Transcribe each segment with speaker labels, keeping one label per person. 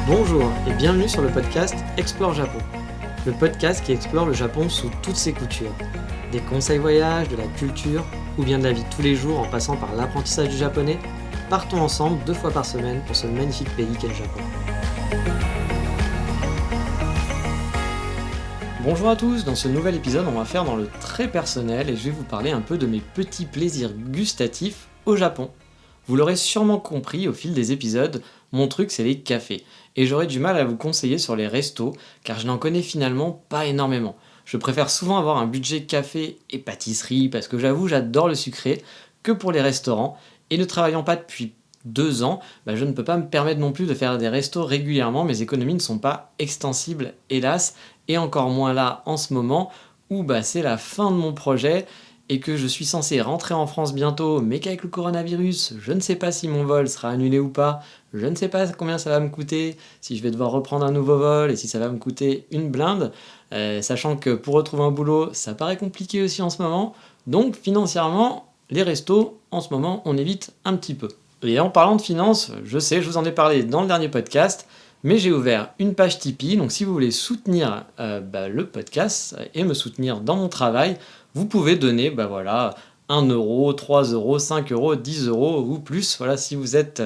Speaker 1: Bonjour et bienvenue sur le podcast Explore Japon, le podcast qui explore le Japon sous toutes ses coutures. Des conseils voyages, de la culture ou bien de la vie de tous les jours en passant par l'apprentissage du japonais, partons ensemble 2 fois par semaine pour ce magnifique pays qu'est le Japon. Bonjour à tous, dans ce nouvel épisode on va faire dans le très personnel et je vais vous parler un peu de mes petits plaisirs gustatifs au Japon. Vous l'aurez sûrement compris au fil des épisodes, mon truc c'est les cafés. Et j'aurai du mal à vous conseiller sur les restos, car je n'en connais finalement pas énormément. Je préfère souvent avoir un budget café et pâtisserie, parce que j'avoue j'adore le sucré, que pour les restaurants. Et ne travaillant pas depuis 2 ans, je ne peux pas me permettre non plus de faire des restos régulièrement, mes économies ne sont pas extensibles, hélas, et encore moins là en ce moment, où c'est la fin de mon projet, et que je suis censé rentrer en France bientôt, mais qu'avec le coronavirus, je ne sais pas si mon vol sera annulé ou pas, je ne sais pas combien ça va me coûter, si je vais devoir reprendre un nouveau vol et si ça va me coûter une blinde, sachant que pour retrouver un boulot, ça paraît compliqué aussi en ce moment, donc financièrement, les restos, en ce moment, on évite un petit peu. Et en parlant de finances, je sais, je vous en ai parlé dans le dernier podcast, mais j'ai ouvert une page Tipeee, donc si vous voulez soutenir le podcast et me soutenir dans mon travail, vous pouvez donner 1 euro, 3 euros, 5 euros, 10 euros ou plus, si vous êtes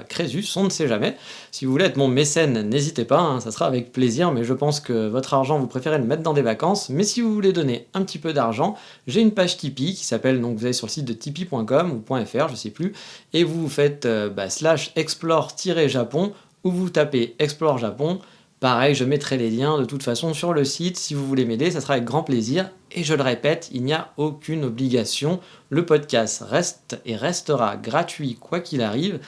Speaker 1: Crésus, on ne sait jamais. Si vous voulez être mon mécène, n'hésitez pas, ça sera avec plaisir, mais je pense que votre argent, vous préférez le mettre dans des vacances. Mais si vous voulez donner un petit peu d'argent, j'ai une page Tipeee qui s'appelle, donc vous allez sur le site de tipeee.com ou .fr, je sais plus, et vous faites /explore-japon, ou vous tapez Explore Japon. Pareil, je mettrai les liens de toute façon sur le site. Si vous voulez m'aider, ça sera avec grand plaisir. Et je le répète, il n'y a aucune obligation. Le podcast reste et restera gratuit quoi qu'il arrive.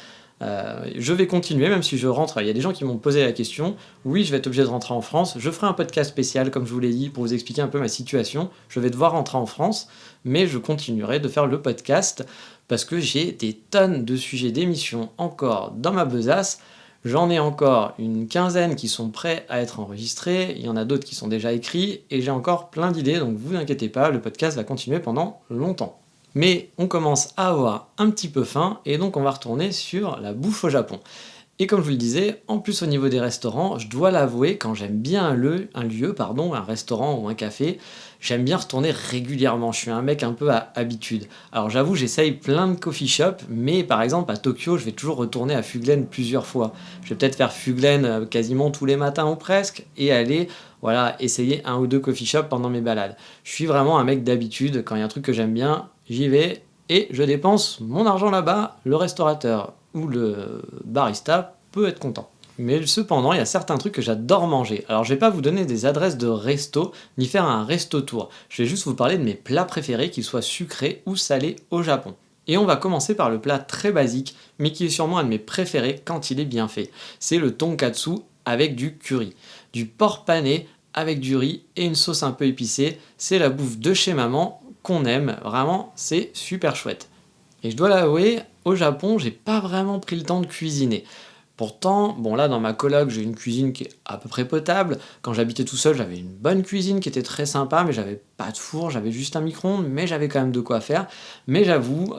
Speaker 1: Je vais continuer, même si je rentre. Il y a des gens qui m'ont posé la question. Oui, je vais être obligé de rentrer en France. Je ferai un podcast spécial, comme je vous l'ai dit, pour vous expliquer un peu ma situation. Je vais devoir rentrer en France, mais je continuerai de faire le podcast parce que j'ai des tonnes de sujets d'émissions encore dans ma besace. J'en ai encore une quinzaine qui sont prêts à être enregistrés, il y en a d'autres qui sont déjà écrits, et j'ai encore plein d'idées, donc vous inquiétez pas, le podcast va continuer pendant longtemps. Mais on commence à avoir un petit peu faim, et donc on va retourner sur la bouffe au Japon. Et comme je vous le disais, en plus au niveau des restaurants, je dois l'avouer, quand j'aime bien un lieu, un restaurant ou un café, j'aime bien retourner régulièrement. Je suis un mec un peu à habitude. Alors j'avoue, j'essaye plein de coffee shops, mais par exemple à Tokyo, je vais toujours retourner à Fuglen plusieurs fois. Je vais peut-être faire Fuglen quasiment tous les matins ou presque, et aller essayer 1 ou 2 coffee shops pendant mes balades. Je suis vraiment un mec d'habitude, quand il y a un truc que j'aime bien, j'y vais, et je dépense mon argent là-bas, le restaurateur ou le barista peut être content. Mais cependant, il y a certains trucs que j'adore manger. Alors je vais pas vous donner des adresses de resto, ni faire un resto tour. Je vais juste vous parler de mes plats préférés, qu'ils soient sucrés ou salés au Japon. Et on va commencer par le plat très basique, mais qui est sûrement un de mes préférés quand il est bien fait. C'est le tonkatsu avec du curry. Du porc pané avec du riz et une sauce un peu épicée. C'est la bouffe de chez maman qu'on aime. Vraiment, c'est super chouette. Et je dois l'avouer, au Japon, j'ai pas vraiment pris le temps de cuisiner. Pourtant, là dans ma coloc, j'ai une cuisine qui est à peu près potable. Quand j'habitais tout seul, j'avais une bonne cuisine qui était très sympa, mais j'avais pas de four, j'avais juste un micro-ondes, mais j'avais quand même de quoi faire. Mais j'avoue,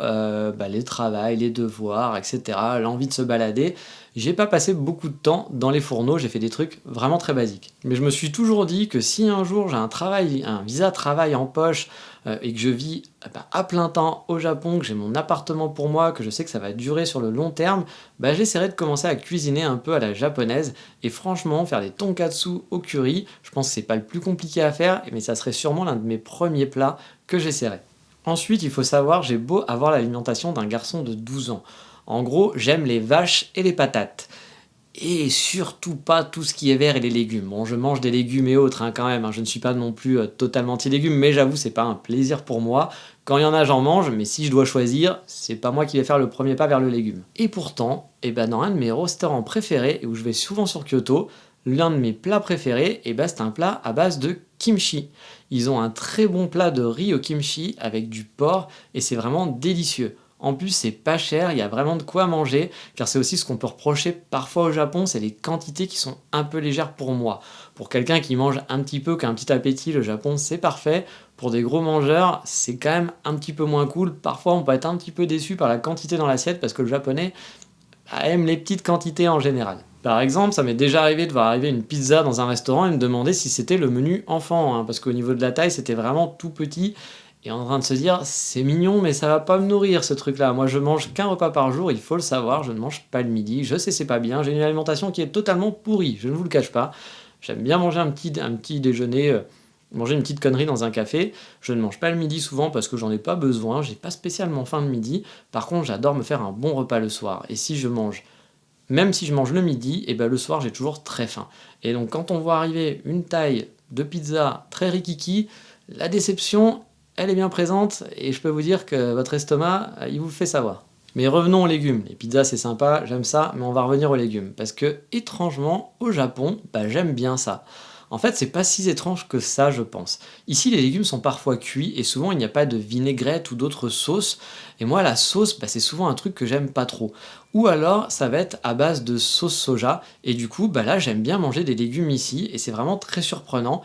Speaker 1: les travails, les devoirs, etc., l'envie de se balader, j'ai pas passé beaucoup de temps dans les fourneaux, j'ai fait des trucs vraiment très basiques. Mais je me suis toujours dit que si un jour j'ai un visa travail en poche, et que je vis à plein temps au Japon, que j'ai mon appartement pour moi, que je sais que ça va durer sur le long terme, j'essaierai de commencer à cuisiner un peu à la japonaise. Et franchement, faire des tonkatsu au curry, je pense que c'est pas le plus compliqué à faire, mais ça serait sûrement l'un de mes premiers plats que j'essaierai. Ensuite, il faut savoir, j'ai beau avoir l'alimentation d'un garçon de 12 ans. En gros, j'aime les vaches et les patates. Et surtout pas tout ce qui est vert et les légumes. Bon, je mange des légumes et autres quand même, je ne suis pas non plus totalement anti-légumes, mais j'avoue, c'est pas un plaisir pour moi. Quand il y en a, j'en mange, mais si je dois choisir, c'est pas moi qui vais faire le premier pas vers le légume. Et pourtant, dans un de mes restaurants préférés, et où je vais souvent sur Kyoto, l'un de mes plats préférés, c'est un plat à base de kimchi. Ils ont un très bon plat de riz au kimchi avec du porc, et c'est vraiment délicieux. En plus, c'est pas cher, il y a vraiment de quoi manger, car c'est aussi ce qu'on peut reprocher parfois au Japon, c'est les quantités qui sont un peu légères pour moi. Pour quelqu'un qui mange un petit peu, qui a un petit appétit, le Japon c'est parfait. Pour des gros mangeurs, c'est quand même un petit peu moins cool. Parfois, on peut être un petit peu déçu par la quantité dans l'assiette, parce que le japonais aime les petites quantités en général. Par exemple, ça m'est déjà arrivé de voir arriver une pizza dans un restaurant et me demander si c'était le menu enfant, hein, parce qu'au niveau de la taille, c'était vraiment tout petit. Et en train de se dire, c'est mignon, mais ça va pas me nourrir ce truc-là. Moi, je mange qu'un repas par jour, il faut le savoir, je ne mange pas le midi. Je sais, c'est pas bien, j'ai une alimentation qui est totalement pourrie, je ne vous le cache pas. J'aime bien manger un petit déjeuner, manger une petite connerie dans un café. Je ne mange pas le midi souvent parce que j'en ai pas besoin, j'ai pas spécialement faim le midi. Par contre, j'adore me faire un bon repas le soir. Et si je mange même si je mange le midi, et ben le soir j'ai toujours très faim. Et donc quand on voit arriver une taille de pizza très rikiki, la déception, elle est bien présente et je peux vous dire que votre estomac, il vous le fait savoir. Mais revenons aux légumes. Les pizzas c'est sympa, j'aime ça, mais on va revenir aux légumes. Parce que étrangement, au Japon, bah, j'aime bien ça. En fait, c'est pas si étrange que ça, je pense. Ici, les légumes sont parfois cuits et souvent il n'y a pas de vinaigrette ou d'autres sauces. Et moi, la sauce, bah, c'est souvent un truc que j'aime pas trop. Ou alors, ça va être à base de sauce soja. Et du coup, bah là, j'aime bien manger des légumes ici et c'est vraiment très surprenant.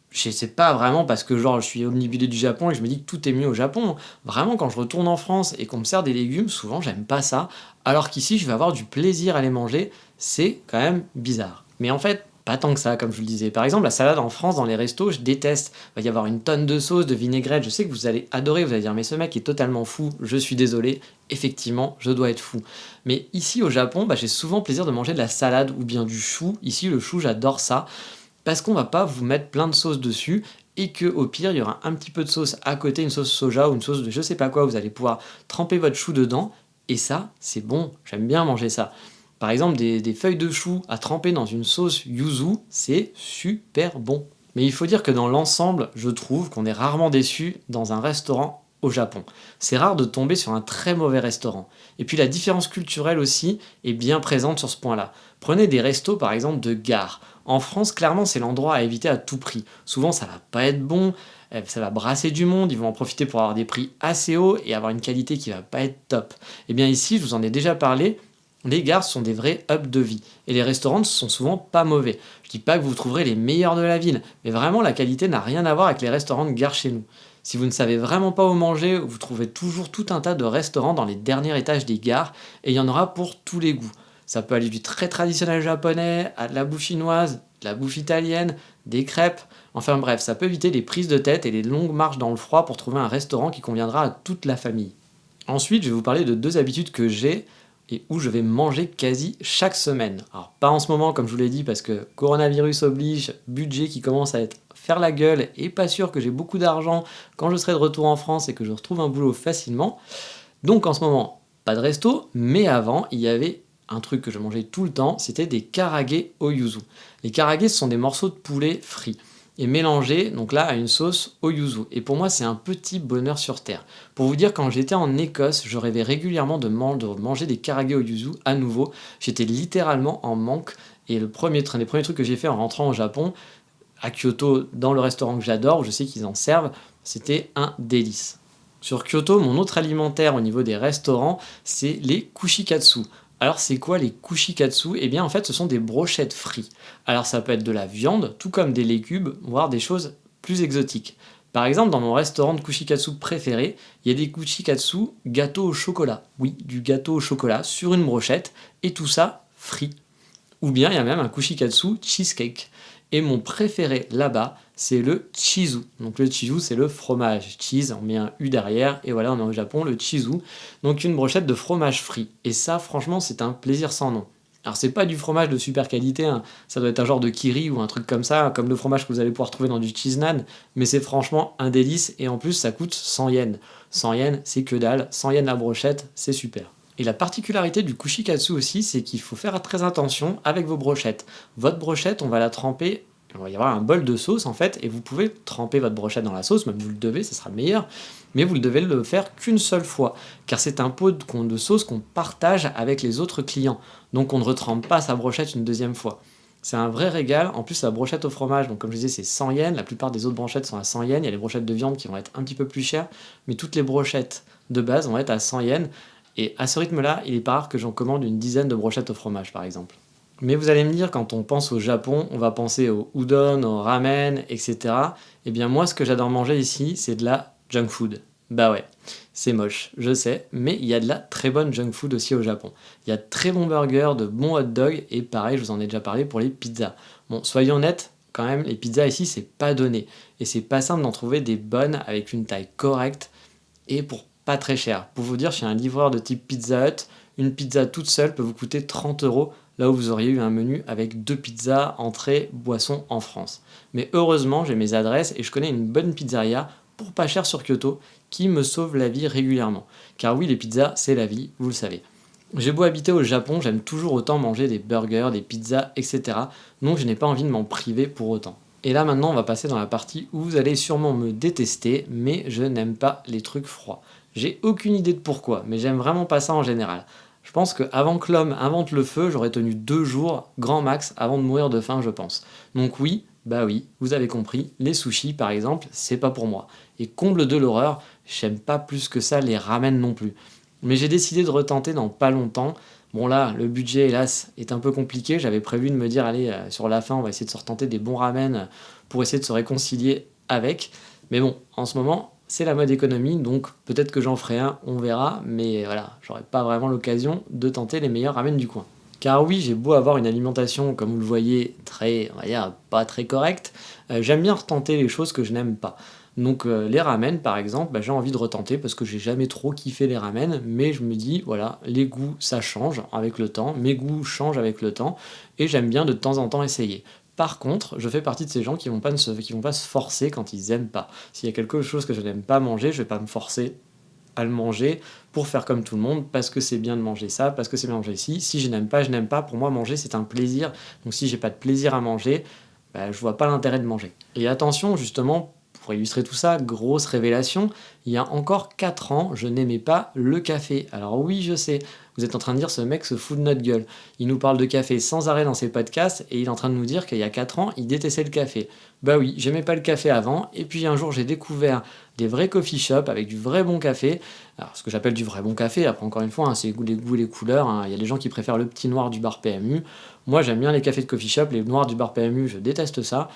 Speaker 1: Je sais pas vraiment parce que genre je suis omnibulé du Japon et je me dis que tout est mieux au Japon. Vraiment, quand je retourne en France et qu'on me sert des légumes, souvent j'aime pas ça. Alors qu'ici, je vais avoir du plaisir à les manger. C'est quand même bizarre. Mais en fait, pas tant que ça, comme je vous le disais. Par exemple, la salade en France, dans les restos, je déteste. Il va y avoir une tonne de sauce, de vinaigrette. Je sais que vous allez adorer. Vous allez dire, mais ce mec est totalement fou. Je suis désolé. Effectivement, je dois être fou. Mais ici au Japon, bah, j'ai souvent plaisir de manger de la salade ou bien du chou. Ici, le chou, j'adore ça parce qu'on va pas vous mettre plein de sauce dessus et que au pire il y aura un petit peu de sauce à côté, une sauce soja ou une sauce de je sais pas quoi, vous allez pouvoir tremper votre chou dedans et ça c'est bon, j'aime bien manger ça. Par exemple des feuilles de chou à tremper dans une sauce yuzu, c'est super bon. Mais il faut dire que dans l'ensemble, je trouve qu'on est rarement déçu dans un restaurant au Japon. C'est rare de tomber sur un très mauvais restaurant. Et puis la différence culturelle aussi est bien présente sur ce point-là. Prenez des restos par exemple de gare. En France, clairement, c'est l'endroit à éviter à tout prix. Souvent, ça va pas être bon, ça va brasser du monde, ils vont en profiter pour avoir des prix assez hauts et avoir une qualité qui va pas être top. Et bien ici, je vous en ai déjà parlé, les gares sont des vrais hubs de vie. Et les restaurants ne sont souvent pas mauvais. Je dis pas que vous trouverez les meilleurs de la ville, mais vraiment la qualité n'a rien à voir avec les restaurants de gare chez nous. Si vous ne savez vraiment pas où manger, vous trouvez toujours tout un tas de restaurants dans les derniers étages des gares, et il y en aura pour tous les goûts. Ça peut aller du très traditionnel japonais à de la bouffe chinoise, de la bouffe italienne, des crêpes. Enfin bref, ça peut éviter les prises de tête et les longues marches dans le froid pour trouver un restaurant qui conviendra à toute la famille. Ensuite, je vais vous parler de deux habitudes que j'ai et où je vais manger quasi chaque semaine. Alors pas en ce moment comme je vous l'ai dit parce que coronavirus oblige, budget qui commence à être faire la gueule et pas sûr que j'ai beaucoup d'argent quand je serai de retour en France et que je retrouve un boulot facilement. Donc en ce moment, pas de resto, mais avant, il y avait un truc que je mangeais tout le temps, c'était des karaage au yuzu. Les karaage, ce sont des morceaux de poulet frits et mélangés donc là à une sauce au yuzu. Et pour moi, c'est un petit bonheur sur terre. Pour vous dire, quand j'étais en Écosse, je rêvais régulièrement de manger des karaage au yuzu à nouveau. J'étais littéralement en manque. Et un des premiers trucs que j'ai fait en rentrant au Japon, à Kyoto, dans le restaurant que j'adore, où je sais qu'ils en servent, c'était un délice. Sur Kyoto, mon autre alimentaire au niveau des restaurants, c'est les kushikatsu. Alors c'est quoi les kushikatsu? Eh bien en fait ce sont des brochettes frites. Alors ça peut être de la viande, tout comme des légumes, voire des choses plus exotiques. Par exemple dans mon restaurant de kushikatsu préféré, il y a des kushikatsu gâteau au chocolat. Oui, du gâteau au chocolat sur une brochette, et tout ça frit. Ou bien il y a même un kushikatsu cheesecake. Et mon préféré là-bas, c'est le chizu. Donc le chizu, c'est le fromage. Cheese, on met un U derrière, et voilà, on est au Japon, le chizu. Donc une brochette de fromage frit. Et ça, franchement, c'est un plaisir sans nom. Alors c'est pas du fromage de super qualité, hein. Ça doit être un genre de kiri ou un truc comme ça, comme le fromage que vous allez pouvoir trouver dans du cheese naan, mais c'est franchement un délice, et en plus ça coûte 100 yens. 100 yens, c'est que dalle, 100 yens la brochette, c'est super. Et la particularité du kushikatsu aussi, c'est qu'il faut faire très attention avec vos brochettes. Votre brochette, on va la tremper, il va y avoir un bol de sauce en fait, et vous pouvez tremper votre brochette dans la sauce, même vous le devez, ce sera meilleur, mais vous ne devez le faire qu'une seule fois, car c'est un pot de sauce qu'on partage avec les autres clients, donc on ne retrempe pas sa brochette une deuxième fois. C'est un vrai régal, en plus la brochette au fromage, donc comme je disais c'est 100 yens, la plupart des autres brochettes sont à 100 yens, il y a les brochettes de viande qui vont être un petit peu plus chères, mais toutes les brochettes de base vont être à 100 yens, et à ce rythme-là, il est pas rare que j'en commande une dizaine de brochettes au fromage, par exemple. Mais vous allez me dire, quand on pense au Japon, on va penser au udon, au ramen, etc. Eh bien moi, ce que j'adore manger ici, c'est de la junk food. Bah ouais. C'est moche, je sais, mais il y a de la très bonne junk food aussi au Japon. Il y a de très bons burgers, de bons hot dogs, et pareil, je vous en ai déjà parlé pour les pizzas. Bon, soyons honnêtes, quand même, les pizzas ici, c'est pas donné. Et c'est pas simple d'en trouver des bonnes avec une taille correcte et pour pas très cher. Pour vous dire, chez un livreur de type Pizza Hut, une pizza toute seule peut vous coûter 30 €, là où vous auriez eu un menu avec 2 pizzas, entrée, boisson en France. Mais heureusement, j'ai mes adresses et je connais une bonne pizzeria pour pas cher sur Kyoto qui me sauve la vie régulièrement. Car oui, les pizzas, c'est la vie, vous le savez. J'ai beau habiter au Japon, j'aime toujours autant manger des burgers, des pizzas, etc. Donc je n'ai pas envie de m'en priver pour autant. Et là maintenant, on va passer dans la partie où vous allez sûrement me détester, mais je n'aime pas les trucs froids. J'ai aucune idée de pourquoi, mais j'aime vraiment pas ça en général. Je pense qu'avant que l'homme invente le feu, j'aurais tenu 2 jours, grand max, avant de mourir de faim, je pense. Donc oui, bah oui, vous avez compris, les sushis par exemple, c'est pas pour moi. Et comble de l'horreur, j'aime pas plus que ça les ramen non plus. Mais j'ai décidé de retenter dans pas longtemps. Bon là, le budget, hélas, est un peu compliqué. J'avais prévu de me dire, allez, sur la fin, on va essayer de se retenter des bons ramen pour essayer de se réconcilier avec. Mais bon, en ce moment, c'est la mode économie, donc peut-être que j'en ferai un, on verra. Mais voilà, j'aurai pas vraiment l'occasion de tenter les meilleurs ramen du coin. Car oui, j'ai beau avoir une alimentation, comme vous le voyez, très, on va dire, pas très correcte, j'aime bien retenter les choses que je n'aime pas. Donc les ramen par exemple, bah, j'ai envie de retenter parce que j'ai jamais trop kiffé les ramen, mais je me dis voilà, les goûts ça change avec le temps, mes goûts changent avec le temps, et j'aime bien de temps en temps essayer. Par contre, je fais partie de ces gens qui vont pas se forcer quand ils aiment pas. S'il y a quelque chose que je n'aime pas manger, je vais pas me forcer à le manger pour faire comme tout le monde, parce que c'est bien de manger ça, parce que c'est bien de manger ci. Si je n'aime pas, je n'aime pas. Pour moi, manger, c'est un plaisir. Donc si j'ai pas de plaisir à manger, bah, je vois pas l'intérêt de manger. Et attention, justement, pour illustrer tout ça, grosse révélation, il y a encore 4 ans, je n'aimais pas le café. Alors oui, je sais, vous êtes en train de dire ce mec se fout de notre gueule. Il nous parle de café sans arrêt dans ses podcasts et il est en train de nous dire qu'il y a 4 ans, il détestait le café. Bah oui, j'aimais pas le café avant, et puis un jour j'ai découvert des vrais coffee shops avec du vrai bon café. Alors ce que j'appelle du vrai bon café, après encore une fois, hein, c'est les goûts et les couleurs, hein. Il y a des gens qui préfèrent le petit noir du bar PMU. Moi j'aime bien les cafés de coffee shop, les noirs du bar PMU, je déteste ça.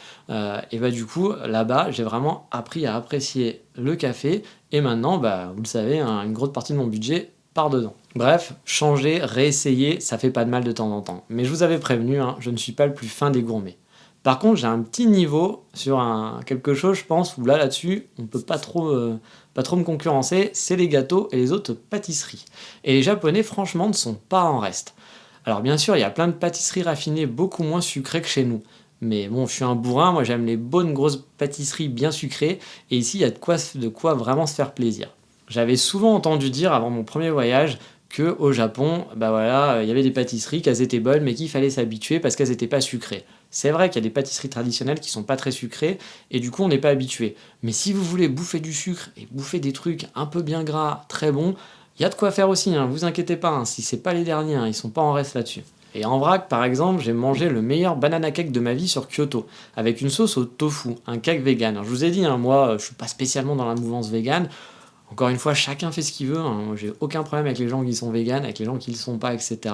Speaker 1: Et bah du coup, là-bas, j'ai vraiment appris à apprécier le café, et maintenant, bah, vous le savez, hein, une grosse partie de mon budget part dedans. Bref, changer, réessayer, ça fait pas de mal de temps en temps. Mais je vous avais prévenu, hein, je ne suis pas le plus fin des gourmets. Par contre, j'ai un petit niveau sur quelque chose, je pense, où là-dessus, on peut pas trop me concurrencer, c'est les gâteaux et les autres pâtisseries. Et les Japonais, franchement, ne sont pas en reste. Alors bien sûr, il y a plein de pâtisseries raffinées beaucoup moins sucrées que chez nous. Mais bon, je suis un bourrin, moi j'aime les bonnes grosses pâtisseries bien sucrées, et ici il y a de quoi vraiment se faire plaisir. J'avais souvent entendu dire avant mon premier voyage que au Japon, bah voilà, il y avait des pâtisseries, qu'elles étaient bonnes, mais qu'il fallait s'habituer parce qu'elles n'étaient pas sucrées. C'est vrai qu'il y a des pâtisseries traditionnelles qui sont pas très sucrées, et du coup on n'est pas habitué. Mais si vous voulez bouffer du sucre et bouffer des trucs un peu bien gras, très bons, il y a de quoi faire aussi, hein, vous inquiétez pas, hein, si c'est pas les derniers, hein, ils sont pas en reste là-dessus. Et en vrac, par exemple, j'ai mangé le meilleur banana cake de ma vie sur Kyoto, avec une sauce au tofu, un cake vegan. Alors, je vous ai dit, hein, moi, je suis pas spécialement dans la mouvance vegan. Encore une fois, chacun fait ce qu'il veut, hein. Moi, j'ai aucun problème avec les gens qui sont véganes, avec les gens qui ne le sont pas, etc.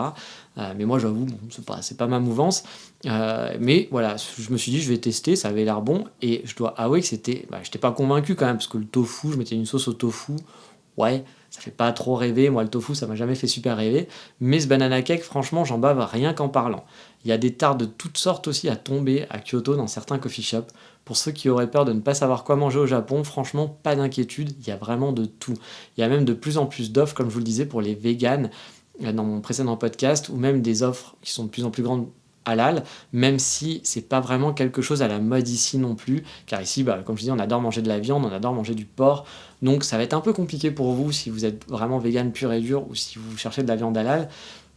Speaker 1: Mais moi, j'avoue, bon, c'est pas ma mouvance. Mais voilà, je me suis dit, je vais tester, ça avait l'air bon. Et je dois avouer que j'étais pas convaincu quand même, parce que le tofu, je mettais une sauce au tofu. Ouais, ça fait pas trop rêver. Moi, le tofu, ça m'a jamais fait super rêver. Mais ce banana cake, franchement, j'en bave rien qu'en parlant. Il y a des tartes de toutes sortes aussi à tomber à Kyoto dans certains coffee shops. Pour ceux qui auraient peur de ne pas savoir quoi manger au Japon, franchement, pas d'inquiétude, il y a vraiment de tout. Il y a même de plus en plus d'offres, comme je vous le disais, pour les véganes dans mon précédent podcast, ou même des offres qui sont de plus en plus grandes halal, même si c'est pas vraiment quelque chose à la mode ici non plus, car ici, bah, comme je dis, on adore manger de la viande, on adore manger du porc, donc ça va être un peu compliqué pour vous si vous êtes vraiment vegan pur et dur, ou si vous cherchez de la viande halal,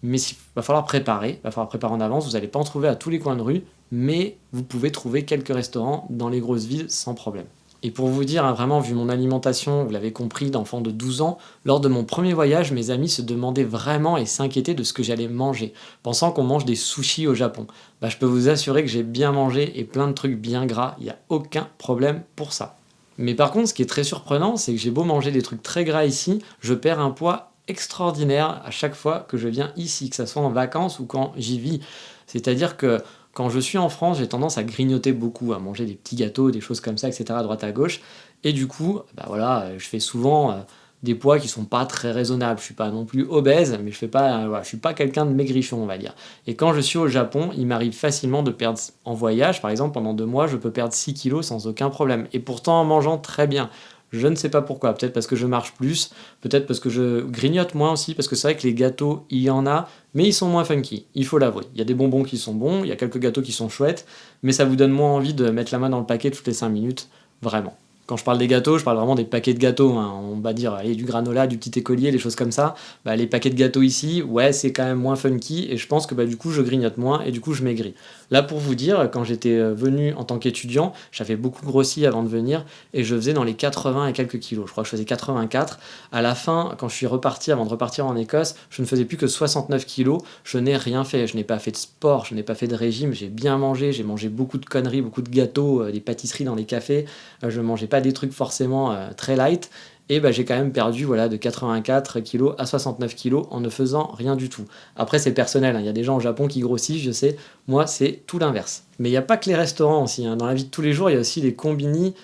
Speaker 1: mais il va falloir préparer en avance, vous n'allez pas en trouver à tous les coins de rue, mais vous pouvez trouver quelques restaurants dans les grosses villes sans problème. Et pour vous dire, hein, vraiment, vu mon alimentation, vous l'avez compris, d'enfant de 12 ans, lors de mon premier voyage, mes amis se demandaient vraiment et s'inquiétaient de ce que j'allais manger, pensant qu'on mange des sushis au Japon. Bah, je peux vous assurer que j'ai bien mangé et plein de trucs bien gras, il n'y a aucun problème pour ça. Mais par contre, ce qui est très surprenant, c'est que j'ai beau manger des trucs très gras ici, je perds un poids extraordinaire à chaque fois que je viens ici, que ce soit en vacances ou quand j'y vis. C'est-à-dire que quand je suis en France, j'ai tendance à grignoter beaucoup, à manger des petits gâteaux, des choses comme ça, etc., à droite à gauche. Et du coup, bah voilà, je fais souvent des poids qui sont pas très raisonnables. Je suis pas non plus obèse, mais voilà, je suis pas quelqu'un de maigrichon, on va dire. Et quand je suis au Japon, il m'arrive facilement de perdre en voyage, par exemple, pendant 2 mois, je peux perdre 6 kilos sans aucun problème. Et pourtant en mangeant très bien. Je ne sais pas pourquoi, peut-être parce que je marche plus, peut-être parce que je grignote moins aussi, parce que c'est vrai que les gâteaux, il y en a, mais ils sont moins funky, il faut l'avouer. Il y a des bonbons qui sont bons, il y a quelques gâteaux qui sont chouettes, mais ça vous donne moins envie de mettre la main dans le paquet toutes les 5 minutes, vraiment. Quand je parle des gâteaux, je parle vraiment des paquets de gâteaux, hein. On va dire allez, du granola, du petit écolier, des choses comme ça. Bah, les paquets de gâteaux ici, ouais, c'est quand même moins funky, et je pense que du coup, je grignote moins, et du coup, je maigris. Là, pour vous dire, quand j'étais venu en tant qu'étudiant, j'avais beaucoup grossi avant de venir, et je faisais dans les 80 et quelques kilos. Je crois que je faisais 84. À la fin, quand je suis reparti, avant de repartir en Écosse, je ne faisais plus que 69 kilos. Je n'ai rien fait. Je n'ai pas fait de sport, je n'ai pas fait de régime. J'ai bien mangé. J'ai mangé beaucoup de conneries, beaucoup de gâteaux, des pâtisseries dans les cafés. Je ne mangeais pas des trucs forcément très light. Et j'ai quand même perdu de 84 kilos à 69 kilos en ne faisant rien du tout. Après, c'est personnel, hein. Il y a des gens au Japon qui grossissent, je sais. Moi, c'est tout l'inverse. Mais il n'y a pas que les restaurants aussi, hein. Dans la vie de tous les jours, il y a aussi les combini,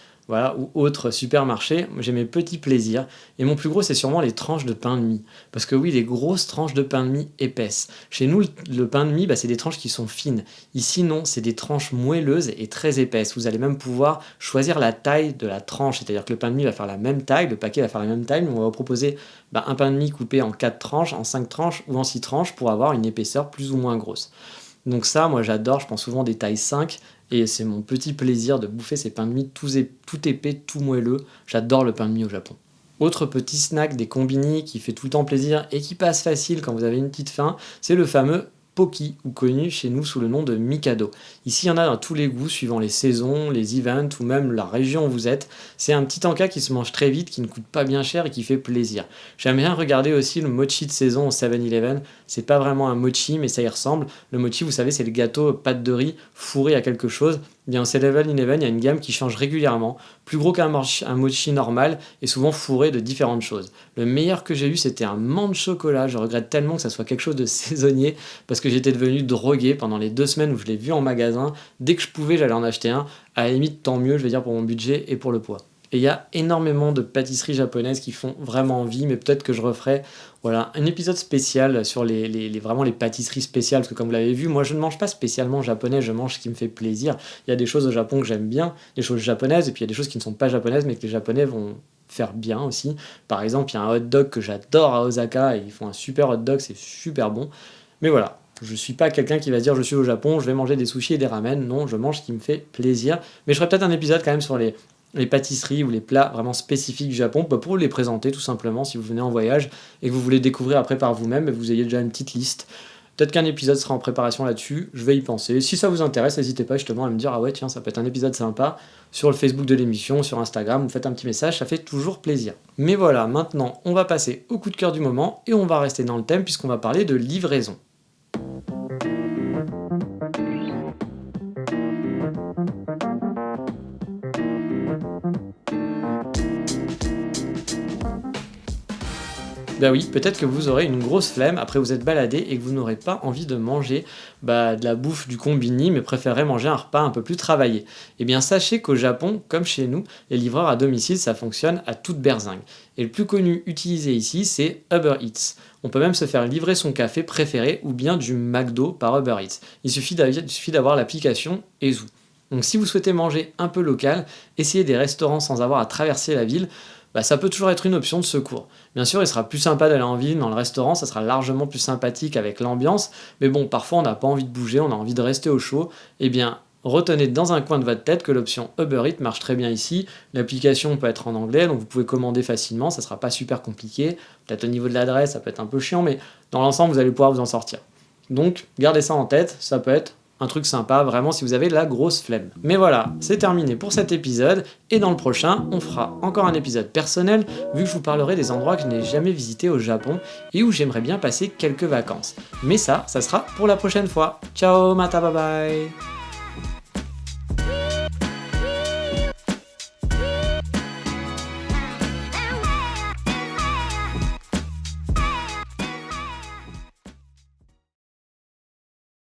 Speaker 1: ou autres supermarchés. J'ai mes petits plaisirs. Et mon plus gros, c'est sûrement les tranches de pain de mie. Parce que oui, les grosses tranches de pain de mie épaisses. Chez nous, le pain de mie, c'est des tranches qui sont fines. Ici, non, c'est des tranches moelleuses et très épaisses. Vous allez même pouvoir choisir la taille de la tranche. C'est-à-dire que le pain de mie va faire la même taille, le paquet va faire la même taille, mais on va vous proposer un pain de mie coupé en 4 tranches, en 5 tranches ou en 6 tranches pour avoir une épaisseur plus ou moins grosse. Donc ça, moi j'adore, je prends souvent des tailles 5 et c'est mon petit plaisir de bouffer ces pains de mie tout épais, tout moelleux. J'adore le pain de mie au Japon. Autre petit snack des combini qui fait tout le temps plaisir et qui passe facile quand vous avez une petite faim, c'est le fameux Pocky, ou connu chez nous sous le nom de Mikado. Ici, il y en a dans tous les goûts, suivant les saisons, les events ou même la région où vous êtes. C'est un petit encas qui se mange très vite, qui ne coûte pas bien cher et qui fait plaisir. J'aime bien regarder aussi le mochi de saison au 7-Eleven. C'est pas vraiment un mochi, mais ça y ressemble. Le mochi, vous savez, c'est le gâteau pâte de riz fourré à quelque chose. Bien, au 7-Eleven, il y a une gamme qui change régulièrement, plus gros qu'un mochi normal et souvent fourré de différentes choses. Le meilleur que j'ai eu, c'était un menthe chocolat. Je regrette tellement que ça soit quelque chose de saisonnier parce que j'étais devenu drogué pendant les 2 semaines où je l'ai vu en magasin. Dès que je pouvais, j'allais en acheter un. À la limite, tant mieux, je vais dire, pour mon budget et pour le poids. Et il y a énormément de pâtisseries japonaises qui font vraiment envie, mais peut-être que je referai un épisode spécial sur vraiment les pâtisseries spéciales, parce que comme vous l'avez vu, moi je ne mange pas spécialement japonais, je mange ce qui me fait plaisir. Il y a des choses au Japon que j'aime bien, des choses japonaises, et puis il y a des choses qui ne sont pas japonaises, mais que les Japonais vont faire bien aussi. Par exemple, il y a un hot dog que j'adore à Osaka, et ils font un super hot dog, c'est super bon. Mais voilà, je suis pas quelqu'un qui va se dire je suis au Japon, je vais manger des sushis et des ramen. Non, je mange ce qui me fait plaisir. Mais je ferai peut-être un épisode quand même sur les pâtisseries ou les plats vraiment spécifiques du Japon pour vous les présenter tout simplement si vous venez en voyage et que vous voulez découvrir après par vous-même et que vous ayez déjà une petite liste. Peut-être qu'un épisode sera en préparation là-dessus, je vais y penser. Si ça vous intéresse, n'hésitez pas justement à me dire ah ouais tiens ça peut être un épisode sympa sur le Facebook de l'émission, sur Instagram, vous faites un petit message, ça fait toujours plaisir. Mais voilà, maintenant on va passer au coup de cœur du moment et on va rester dans le thème puisqu'on va parler de livraison. Bah oui, peut-être que vous aurez une grosse flemme après vous êtes baladé et que vous n'aurez pas envie de manger de la bouffe du combini, mais préférez manger un repas un peu plus travaillé. Eh bien sachez qu'au Japon, comme chez nous, les livreurs à domicile, ça fonctionne à toute berzingue. Et le plus connu utilisé ici, c'est Uber Eats. On peut même se faire livrer son café préféré ou bien du McDo par Uber Eats. Il suffit d'avoir l'application Ezu. Donc si vous souhaitez manger un peu local, essayez des restaurants sans avoir à traverser la ville, ça peut toujours être une option de secours. Bien sûr, il sera plus sympa d'aller en ville, dans le restaurant, ça sera largement plus sympathique avec l'ambiance, mais bon, parfois on n'a pas envie de bouger, on a envie de rester au chaud, eh bien, retenez dans un coin de votre tête que l'option Uber Eats marche très bien ici, l'application peut être en anglais, donc vous pouvez commander facilement, ça sera pas super compliqué, peut-être au niveau de l'adresse, ça peut être un peu chiant, mais dans l'ensemble, vous allez pouvoir vous en sortir. Donc, gardez ça en tête, ça peut être un truc sympa, vraiment, si vous avez la grosse flemme. Mais voilà, c'est terminé pour cet épisode, et dans le prochain, on fera encore un épisode personnel, vu que je vous parlerai des endroits que je n'ai jamais visités au Japon, et où j'aimerais bien passer quelques vacances. Mais ça sera pour la prochaine fois. Ciao, mata, bye bye.